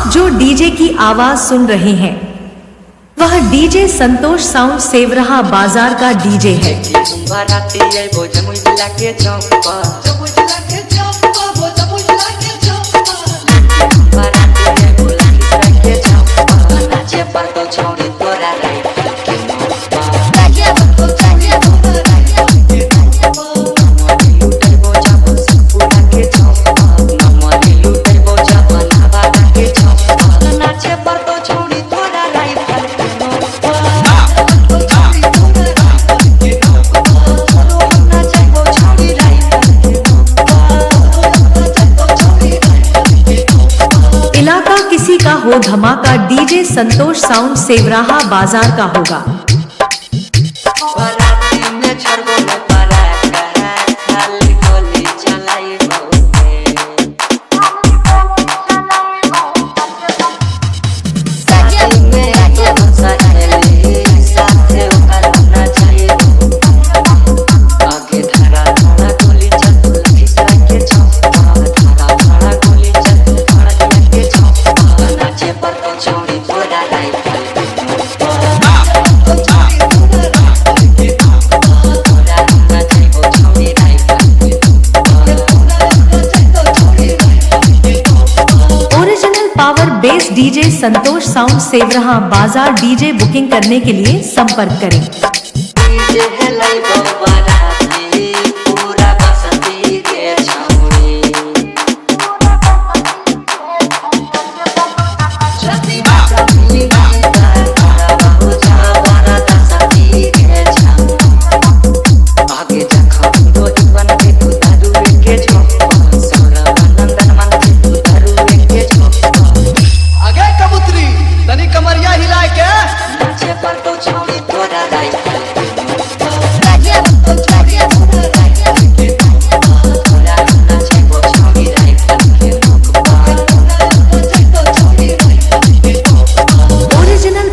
आप जो डीजे की आवाज सुन रहे हैं वह डीजे संतोष साउंड सेवरहा बाजार का डीजे है। इलाका किसी का हो धमाका डीजे संतोष साउंड सेवरहा बाजार का होगा। पावर बेस डीजे संतोष साउंड सेवरहा बाजार डीजे बुकिंग करने के लिए संपर्क करें।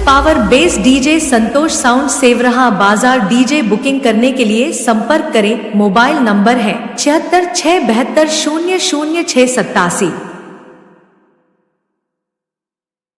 पावर बेस डीजे संतोष साउंड सेवरहा बाजार डीजे बुकिंग करने के लिए संपर्क करें। मोबाइल नंबर है 76 672 00 687।